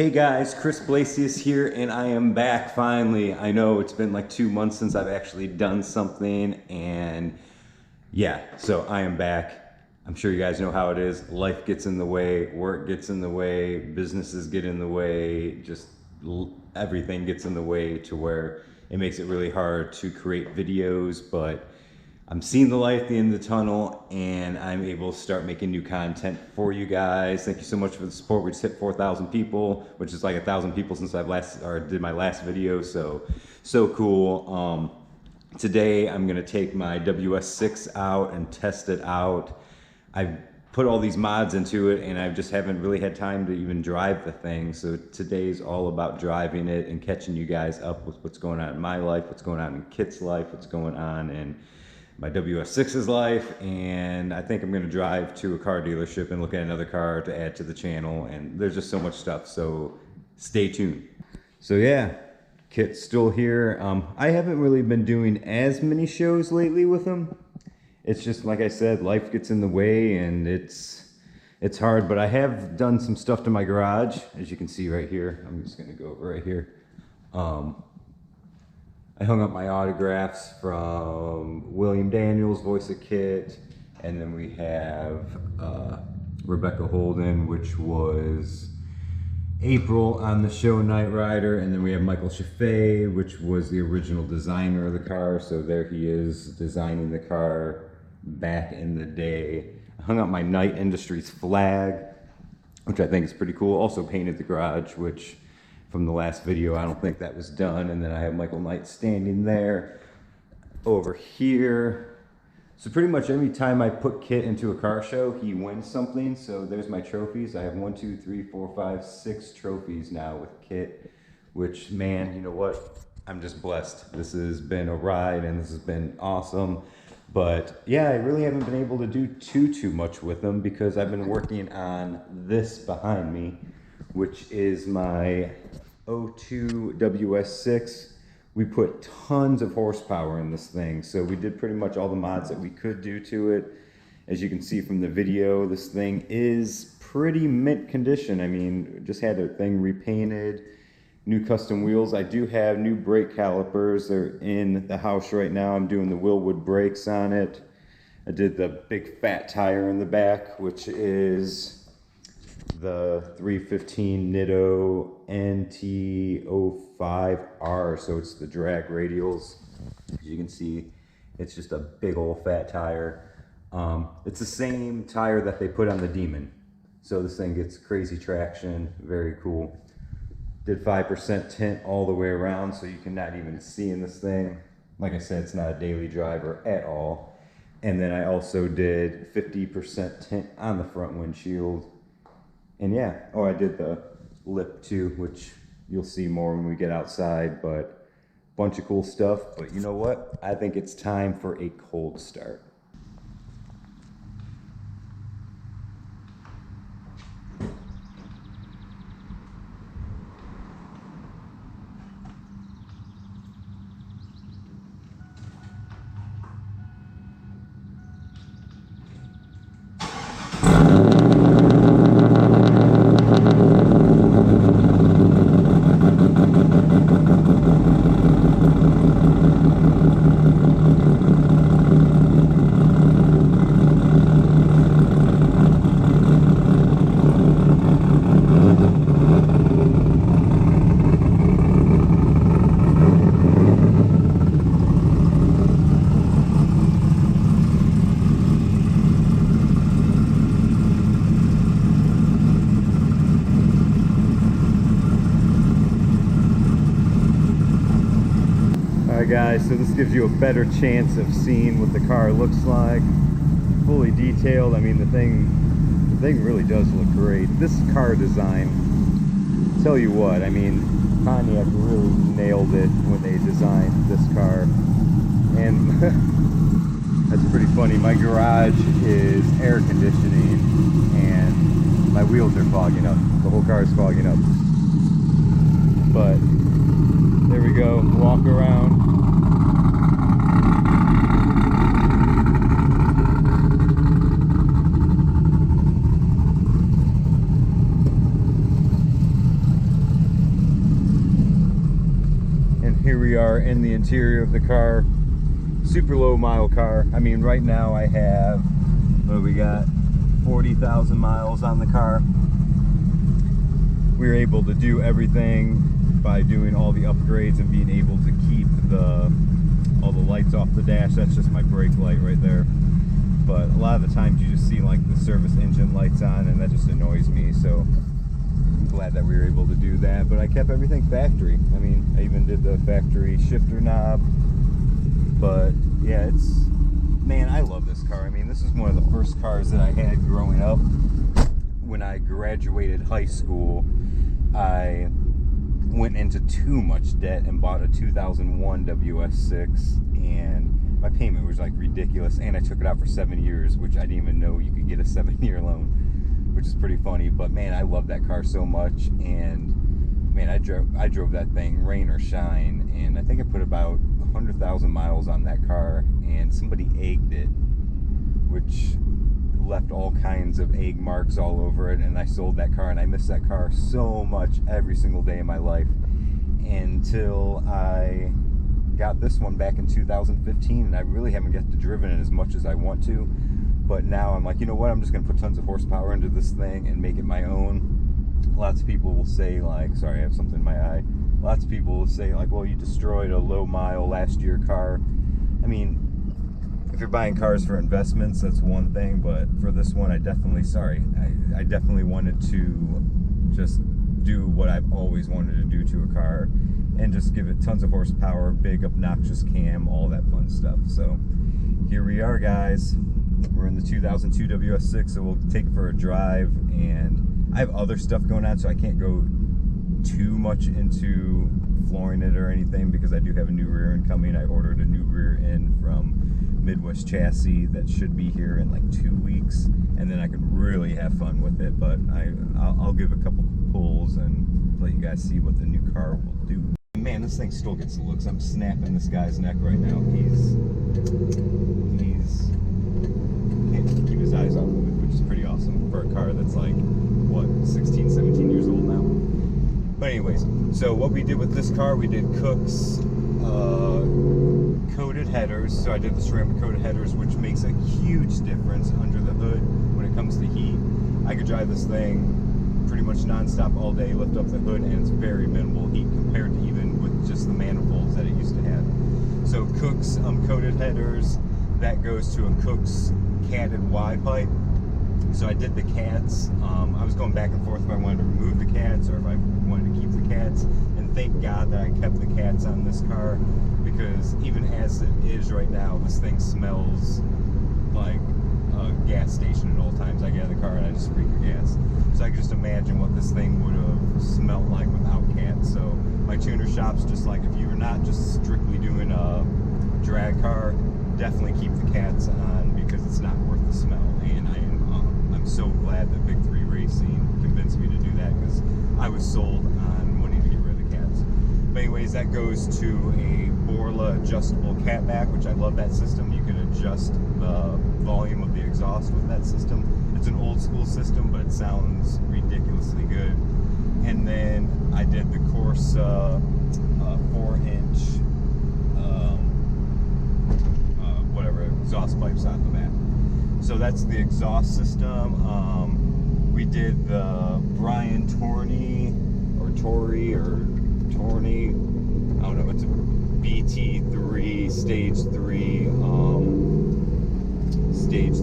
Hey guys, Chris Blasius here, and I am back finally. I know it's been like 2 months since I've actually done something, and yeah, so I am back. I'm sure you guys know how it is. Life gets in the way, work gets in the way, businesses get in the way, just everything gets in the way to where it makes it really hard to create videos, but I'm seeing the light at the end of the tunnel, and I'm able to start making new content for you guys. Thank you so much for the support. We just hit 4,000 people, which is like 1,000 people since I've did my last video. So cool. Today I'm gonna take my Ws6 out and test it out. I've put all these mods into it, and I just haven't really had time to even drive the thing. So today's all about driving it and catching you guys up with what's going on in my life, what's going on in KITT's life, what's going on in my Ws6's life, and I think I'm gonna drive to a car dealership and look at another car to add to the channel, and there's just so much stuff, so stay tuned. So yeah, KITT's still here. I haven't really been doing as many shows lately with him. It's just, like I said, life gets in the way, and it's hard, but I have done some stuff to my garage, as you can see right here. I'm just gonna go over right here. I hung up my autographs from William Daniels, voice of KITT, and then we have Rebecca Holden, which was April on the show Knight Rider, and then we have Michael Chaffee, which was the original designer of the car, so there he is designing the car back in the day. I hung up my Knight Industries flag, which I think is pretty cool. Also painted the garage, which from the last video, I don't think that was done. And then I have Michael Knight standing there over here. So pretty much every time I put KITT into a car show, he wins something. So there's my trophies. I have 1, 2, 3, 4, 5, 6 trophies now with KITT, which, man, you know what? I'm just blessed. This has been a ride, and this has been awesome. But yeah, I really haven't been able to do too much with them because I've been working on this behind me, which is my 02 Ws6. We put tons of horsepower in this thing, so we did pretty much all the mods that we could do to it. As you can see from the video, this thing is pretty mint condition. I mean, just had the thing repainted, new custom wheels. I do have new brake calipers. They're in the house right now. I'm doing the Wilwood brakes on it. I did the big fat tire in the back, which is the 315 Nitto NT05R, so it's the drag radials. As you can see, it's just a big old fat tire. It's the same tire that they put on the Demon, so this thing gets crazy traction. Very cool. Did 5% tint all the way around, so you cannot even see in this thing. Like I said, it's not a daily driver at all. And then I also did 50% tint on the front windshield. And yeah, oh, I did the lip too, which you'll see more when we get outside, but bunch of cool stuff. But you know what? I think it's time for a cold start. Guys, so this gives you a better chance of seeing what the car looks like, fully detailed. I mean, the thing really does look great. This car design, tell you what, I mean, Pontiac really nailed it when they designed this car. And that's pretty funny. My garage is air conditioning, and my wheels are fogging up. The whole car is fogging up. But there we go, walk around. here we are in the interior of the car. Super low mile car. I mean, right now I have, what do we got? 40,000 miles on the car. We were able to do everything by doing all the upgrades and being able to keep all the lights off the dash. That's just my brake light right there. But a lot of the times you just see like the service engine lights on, and that just annoys me. So I'm glad that we were able to do that. But I kept everything factory. I mean, I even did the factory shifter knob. But yeah, man, I love this car. I mean, this is one of the first cars that I had growing up. When I graduated high school, I went into too much debt and bought a 2001 Ws6, and my payment was like ridiculous, and I took it out for 7 years, which I didn't even know you could get a 7-year loan, which is pretty funny. But man, I love that car so much, and man, I drove that thing rain or shine, and I think I put about 100,000 miles on that car, and somebody egged it, which left all kinds of egg marks all over it, and I sold that car, and I miss that car so much every single day of my life until I got this one back in 2015, and I really haven't got to driven it as much as I want to. But now I'm like, you know what, I'm just gonna put tons of horsepower into this thing and make it my own. Lots of people will say, like, sorry, I have something in my eye. Lots of people will say, like, well, you destroyed a low mile last year car. I mean, if you're buying cars for investments, that's one thing, but for this one, I definitely wanted to just do what I've always wanted to do to a car, and just give it tons of horsepower, big obnoxious cam, all that fun stuff. So here we are, guys. We're in the 2002 Ws6, so we'll take it for a drive, and I have other stuff going on, so I can't go too much into flooring it or anything, because I do have a new rear end coming. I ordered a new rear end from Midwest Chassis that should be here in like 2 weeks, and then I could really have fun with it. But I'll give a couple pulls and let you guys see what the new car will do. Man, this thing still gets the looks. I'm snapping this guy's neck right now. He's can't keep his eyes off of it, which is pretty awesome for a car that's like, what, 16, 17 years old now. But anyways, so what we did with this car, we did Kooks coated headers. So I did the ceramic coated headers, which makes a huge difference under the hood when it comes to heat. I could drive this thing pretty much non-stop all day, lift up the hood, and it's very minimal heat compared to even with just the manifolds that it used to have. So Kooks coated headers, that goes to a Kooks catted Y pipe. So I did the cats. I was going back and forth if I wanted to remove the cats or if I wanted to keep the cats. And thank God that I kept the cats on this car, because even as it is right now, this thing smells like a gas station at all times. I get in the car and I just freak the gas. So I can just imagine what this thing would have smelled like without cats. So my tuner shop's just like, if you're not just strictly doing a drag car, definitely keep the cats on, because it's not worth the smell. And I'm so glad that Big 3 Racing convinced me to do that, because I was sold on wanting to get rid of the cats. But anyways, that goes to a Borla adjustable catback, which I love that system. You can adjust the volume of the exhaust with that system. It's an old school system, but it sounds ridiculously good. And then I did the Corsa 4-inch whatever exhaust pipes out the back. So that's the exhaust system. We did the Brian Torney, I don't know, it's a BT3 stage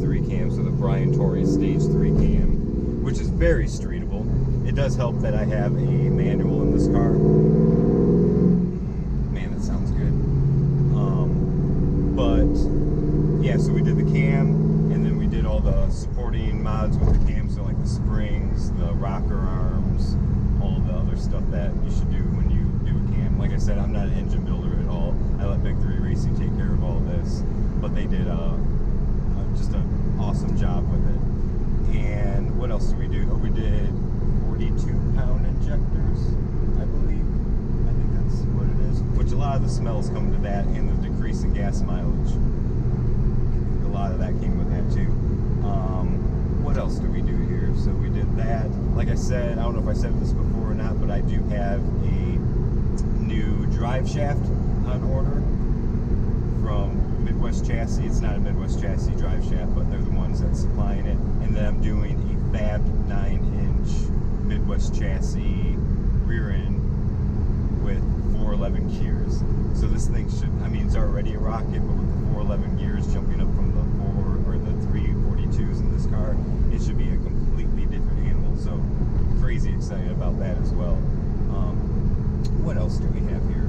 3 cam, so the Brian Torney stage 3 cam, which is very streetable. It does help that I have a manual in this car. Man, that sounds good. But yeah, so we did the cam, and then we did all the supporting mods with the cam, so like the springs, the rocker arms, all the other stuff that you should do when you do a cam. Like I said, I'm not an engine builder at all. I let Big 3 Racing take care of all this, but they did just an awesome job with it. And what else did we do? Oh, we did 42-pound injectors, I believe. I think that's what it is. Which a lot of the smells come to that, and the decrease in gas mileage. A lot of that came with that too. What else did we do here? So we did that. Like I said, I don't know if I said this before or not, but I do have a new drive shaft on order from Midwest Chassis. It's not a Midwest Chassis drive shaft, but they're the ones that's supplying it. And then I'm doing a fabbed 9-inch Midwest Chassis rear end with 411 gears. So this thing should, I mean, it's already a rocket, but with the 411 gears jumping up from the 342s in this car, it should be a completely different animal. So crazy excited about that as well. What else do we have here?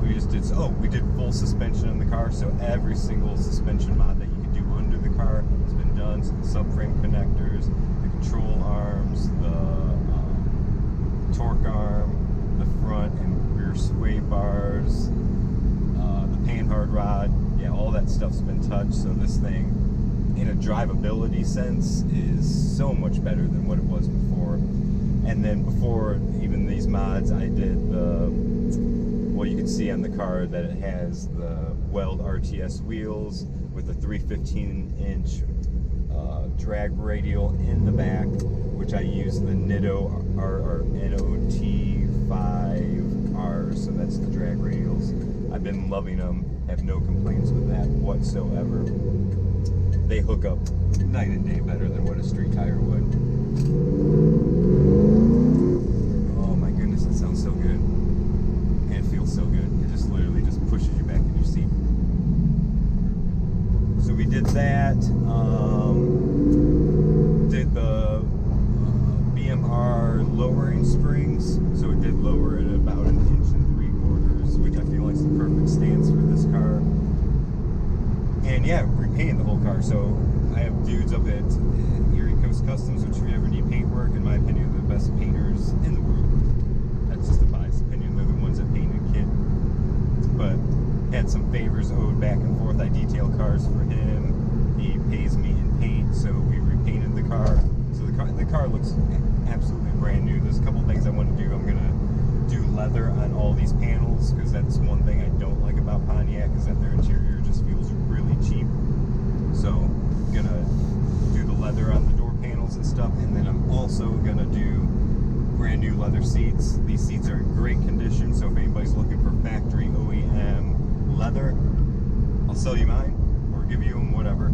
We just did, we did full suspension on the car, so every single suspension mod that you can do under the car has been done. So the subframe connectors, the control arms, the torque arm, the front and rear sway bars, the panhard rod, yeah, all that stuff's been touched. So this thing, in a drivability sense, is so much better than what it was before. And then before even these mods, I did the, well, you can see on the car that it has the Weld RTS wheels with a 315-inch drag radial in the back, which I use the Nitto NOT5R, so that's the drag radials. I've been loving them, have no complaints with that whatsoever. They hook up night and day better than what a street tire would. Oh my goodness, it sounds so good. And it feels so good. It just literally just pushes you back in your seat. So we did that. Did the BMR lowering springs. So it did lower it about 1 3/4 inches, which I feel like is the perfect stance for this car. And yeah, repainting the whole car. So I have dudes up at Erie Coast Customs, which if you ever need paint work, in my opinion, are the best painters in the world. That's just a biased opinion. They're the ones that painted KITT. But had some favors owed back and forth. I detail cars for him. He pays me in paint, so we repainted the car. So the car looks absolutely brand new. There's a couple things I want to do. I'm gonna do leather on all these panels, because that's one thing I don't like about Pontiac, is that their interior just feels really cheap. So I'm gonna do the leather on the door panels and stuff, and then I'm also gonna do brand new leather seats. These seats are in great condition, so if anybody's looking for factory OEM leather, I'll sell you mine or give you them, whatever.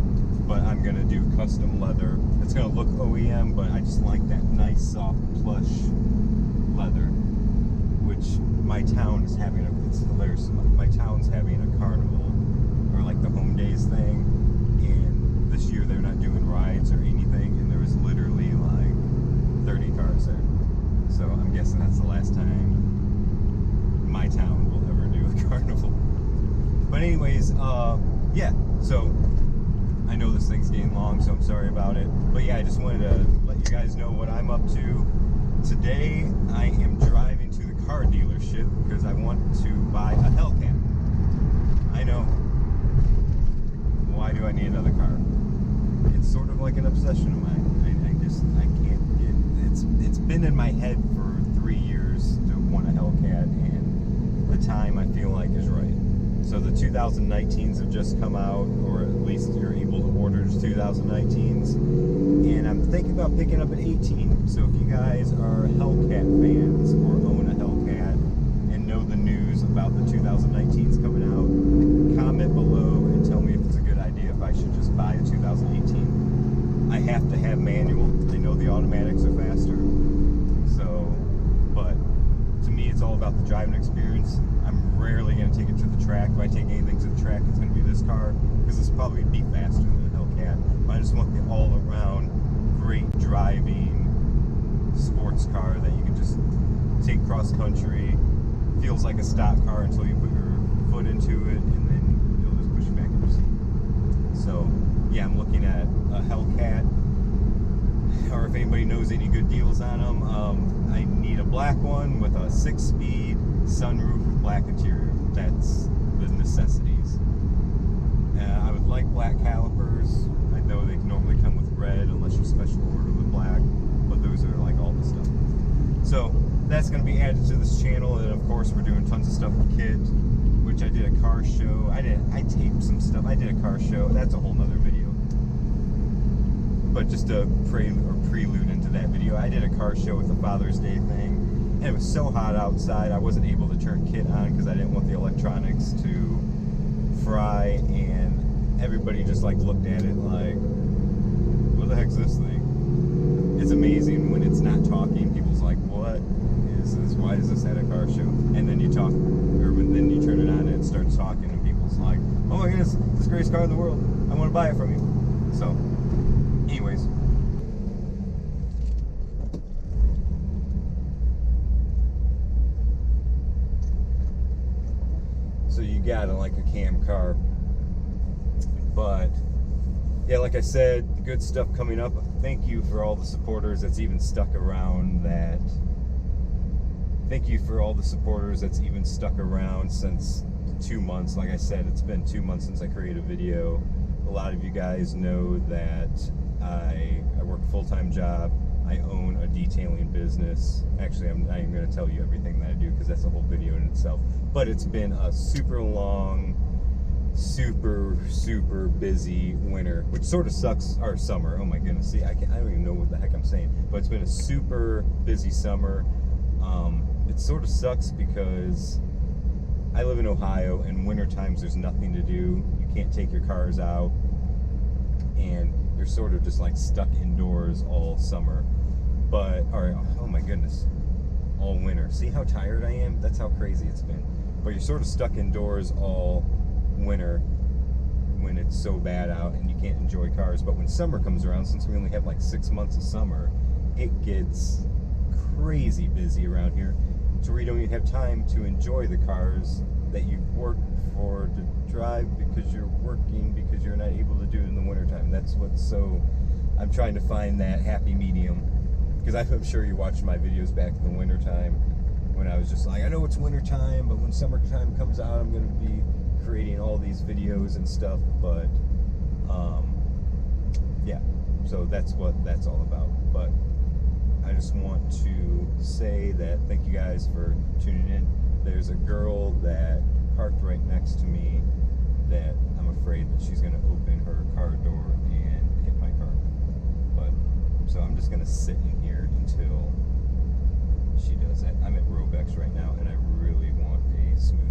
But I'm gonna do custom leather. It's gonna look OEM, but I just like that nice soft plush leather, which my town is having it's hilarious. My town's having a carnival, or like the home days thing, and this year they're not doing rides or anything, and there was literally like 30 cars there. So I'm guessing that's the last time my town will ever do a carnival. But anyways, yeah, so I know this thing's getting long, so I'm sorry about it. But yeah, I just wanted to let you guys know what I'm up to. Today, I am driving to the car dealership because I want to buy a Hellcat. I know. Why do I need another car? It's sort of like an obsession of mine. I can't get, it's been in my head for 3 years to want a Hellcat, and the time I feel like is right. So the 2019s have just come out, or at least you're able to order 2019s, and I'm thinking about picking up an 18. So if you guys are Hellcat fans or own a Hellcat and know the news about the 2019s coming out, comment below and tell me if it's a good idea if I should just buy a 2018. I have to have manual. I know the automatics are faster, so, but to me it's all about the driving experience. I'm rarely going to take it to the track. If I take anything to the track, it's going to be this car, because it's probably be faster than a Hellcat. But I just want the all-around great driving sports car that you can just take cross-country. Feels like a stock car until you put your foot into it, and then you'll just push it back in your seat. So, yeah, I'm looking at a Hellcat, or if anybody knows any good deals on them. I need a black one with a 6-speed sunroof with black interior. That's the necessities. I would like black calipers. I know they normally come with red unless you special order with black, but those are like all the stuff. So that's going to be added to this channel, and of course we're doing tons of stuff with KITT, which I did a car show. I taped some stuff. I did a car show. That's a whole nother video. But just a prelude into that video, I did a car show with the Father's Day thing, And it was so hot outside, I wasn't able to turn KITT on because I didn't want the electronics to fry, and everybody just like looked at it like, what the heck's this thing? It's amazing when it's not talking. People's like, what is this? Why is this at a car show? And then you talk, or then you turn it on and it starts talking, and people's like, oh my goodness, this is the greatest car in the world. I want to buy it from you. So, anyways. So you gotta like a cam car. But yeah, like I said, good stuff coming up. Thank you for all the supporters that's even stuck around that. Thank you for all the supporters that's even stuck around since 2 months. Like I said, it's been 2 months since I created a video. A lot of you guys know that I work a full-time job. I own a detailing business. Actually, I'm not even going to tell you everything that I do because that's a whole video in itself. But it's been a super long, super busy winter, which sort of sucks. Or summer. Oh my goodness. See, I don't even know what the heck I'm saying. But it's been a super busy summer. It sort of sucks because I live in Ohio, and winter times there's nothing to do. You can't take your cars out, and you're sort of just like stuck indoors all summer. But, or, oh my goodness, all winter. See how tired I am? That's how crazy it's been. But you're sort of stuck indoors all winter when it's so bad out and you can't enjoy cars. But when summer comes around, since we only have like 6 months of summer, it gets crazy busy around here, to where you don't even have time to enjoy the cars that you've worked for to drive because you're working, because you're not able to do it in the wintertime. That's what's so, I'm trying to find that happy medium, because I'm sure you watched my videos back in the wintertime when I was just like, I know it's wintertime, but when summertime comes out, I'm going to be creating all these videos and stuff. But yeah, so that's what that's all about. But I just want to say that thank you guys for tuning in. There's a girl that parked right next to me that I'm afraid that she's going to open her car door and hit my car. But so I'm just going to sit in here until she does that. I'm at Robex right now, and I really want a smooth